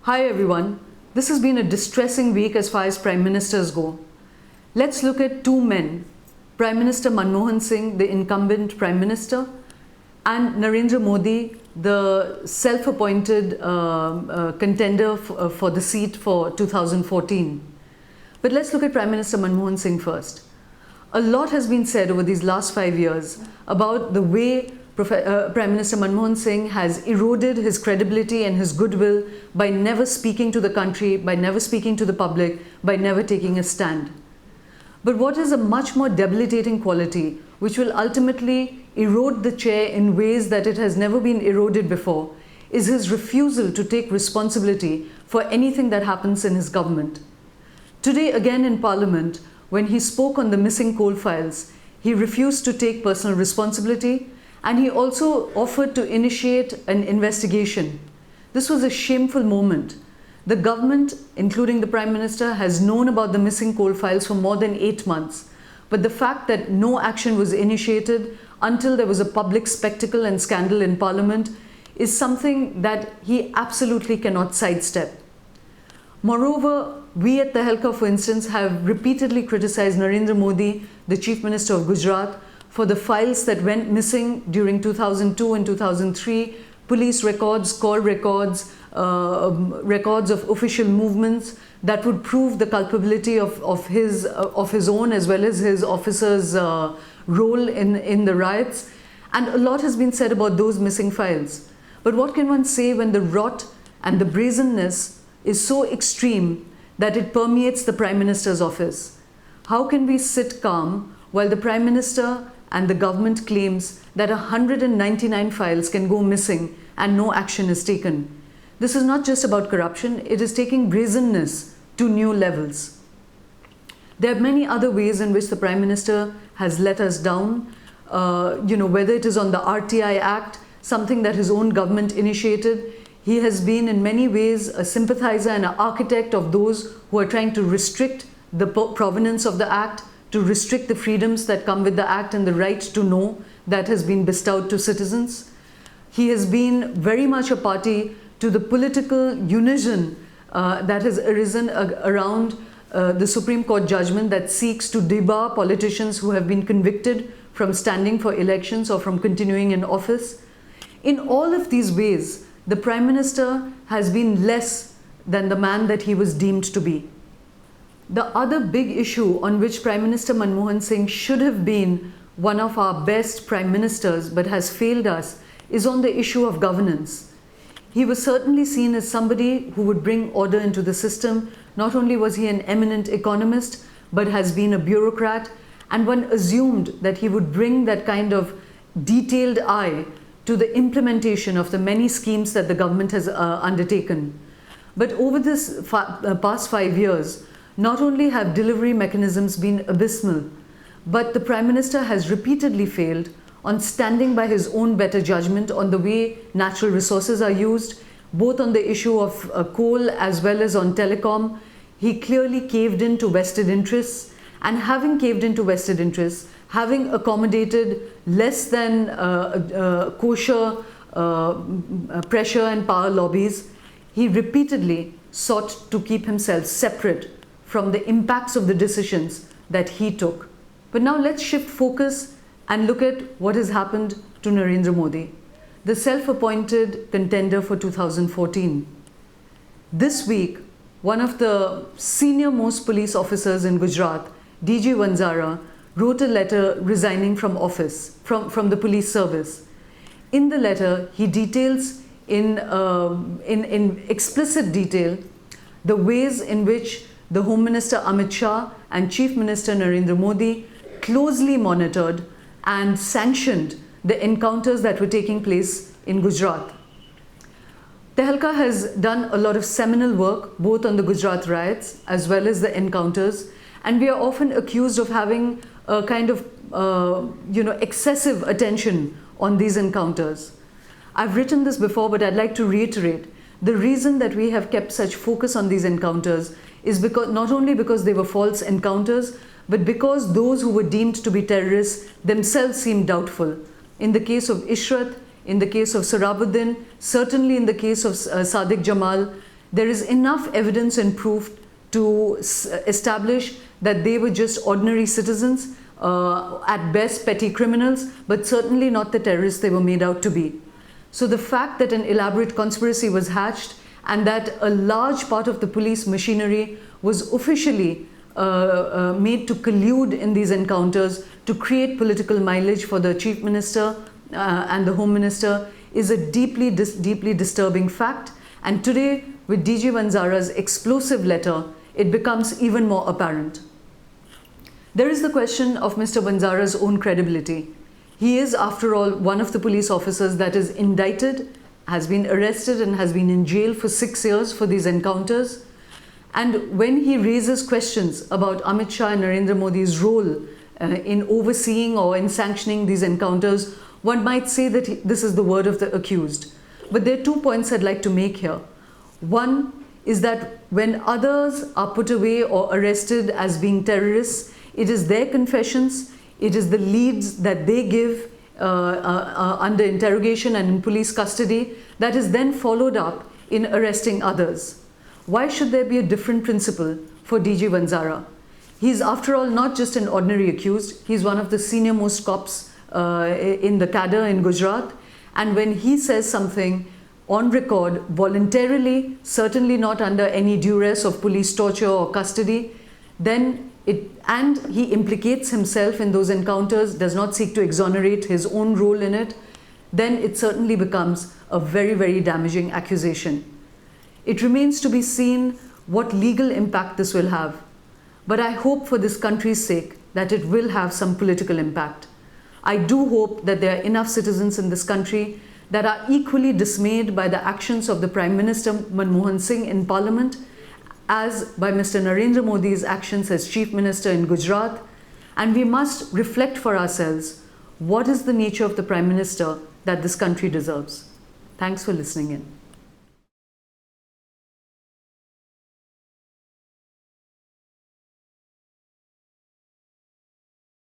Hi everyone, this has been a distressing week as far as Prime Ministers go. Let's look at two men, Prime Minister Manmohan Singh, the incumbent Prime Minister, and Narendra Modi, the self-appointed contender for the seat for 2014. But let's look at Prime Minister Manmohan Singh first. A lot has been said over these last 5 years about the way Prime Minister Manmohan Singh has eroded his credibility and his goodwill by never speaking to the country, by never speaking to the public, by never taking a stand. But what is a much more debilitating quality, which will ultimately erode the chair in ways that it has never been eroded before, is his refusal to take responsibility for anything that happens in his government. Today, again in Parliament, when he spoke on the missing coal files, he refused to take personal responsibility, and he also offered to initiate an investigation. This was a shameful moment. The government, including the Prime Minister, has known about the missing coal files for more than 8 months. But the fact that no action was initiated until there was a public spectacle and scandal in Parliament is something that he absolutely cannot sidestep. Moreover, we at Tehelka, for instance, have repeatedly criticized Narendra Modi, the Chief Minister of Gujarat, for the files that went missing during 2002 and 2003, police records, call records, records of official movements that would prove the culpability of his own as well as his officers' role in the riots. And a lot has been said about those missing files. But what can one say when the rot and the brazenness is so extreme that it permeates the Prime Minister's office? How can we sit calm while the Prime Minister and the government claims that 199 files can go missing and no action is taken? This is not just about corruption, it is taking brazenness to new levels. There are many other ways in which the Prime Minister has let us down, whether it is on the RTI Act, something that his own government initiated. He has been in many ways a sympathizer and an architect of those who are trying to restrict the provenance of the Act, to restrict the freedoms that come with the Act and the right to know that has been bestowed to citizens. He has been very much a party to the political unison that has arisen around the Supreme Court judgment that seeks to debar politicians who have been convicted from standing for elections or from continuing in office. In all of these ways, the Prime Minister has been less than the man that he was deemed to be. The other big issue on which Prime Minister Manmohan Singh should have been one of our best Prime Ministers but has failed us is on the issue of governance. He was certainly seen as somebody who would bring order into the system. Not only was he an eminent economist, but has been a bureaucrat, and one assumed that he would bring that kind of detailed eye to the implementation of the many schemes that the government has undertaken. But over this past 5 years, not only have delivery mechanisms been abysmal, but the Prime Minister has repeatedly failed on standing by his own better judgment on the way natural resources are used, both on the issue of coal as well as on telecom. He clearly caved into vested interests, and having caved into vested interests, having accommodated less than kosher pressure and power lobbies, he repeatedly sought to keep himself separate from the impacts of the decisions that he took. But now let's shift focus and look at what has happened to Narendra Modi, the self-appointed contender for 2014. This week, one of the senior-most police officers in Gujarat, DG Vanzara, wrote a letter resigning from office, from the police service. In the letter, he details in explicit detail the ways in which the Home Minister Amit Shah and Chief Minister Narendra Modi closely monitored and sanctioned the encounters that were taking place in Gujarat. Tehelka has done a lot of seminal work both on the Gujarat riots as well as the encounters, and we are often accused of having a kind of excessive attention on these encounters. I've written this before, but I'd like to reiterate. The reason that we have kept such focus on these encounters is because not only because they were false encounters, but because those who were deemed to be terrorists themselves seemed doubtful. In the case of Ishrat, in the case of Sarabuddin, certainly in the case of Sadiq Jamal, There is enough evidence and proof to establish that they were just ordinary citizens, at best petty criminals, but certainly not the terrorists they were made out to be. So the fact that an elaborate conspiracy was hatched and that a large part of the police machinery was officially made to collude in these encounters to create political mileage for the Chief Minister and the Home Minister is a deeply disturbing fact. And today, with DG Vanzara's explosive letter, it becomes even more apparent. There is the question of Mr. Vanzara's own credibility. He is, after all, one of the police officers that is indicted, has been arrested and has been in jail for 6 years for these encounters. And when he raises questions about Amit Shah and Narendra Modi's role in overseeing or in sanctioning these encounters, one might say that this is the word of the accused. But there are 2 points I'd like to make here. One is that when others are put away or arrested as being terrorists, it is their confessions, it is the leads that they give under interrogation and in police custody that is then followed up in arresting others. Why should there be a different principle for DG Vanzara? He's, after all, not just an ordinary accused. He's one of the senior most cops in the cadre in Gujarat. And when he says something on record, voluntarily, certainly not under any duress of police torture or custody, then and he implicates himself in those encounters, does not seek to exonerate his own role in it, then it certainly becomes a very, very damaging accusation. It remains to be seen what legal impact this will have. But I hope for this country's sake that it will have some political impact. I do hope that there are enough citizens in this country that are equally dismayed by the actions of the Prime Minister Manmohan Singh in Parliament as by Mr. Narendra Modi's actions as Chief Minister in Gujarat. And we must reflect for ourselves what is the nature of the Prime Minister that this country deserves. Thanks for listening in.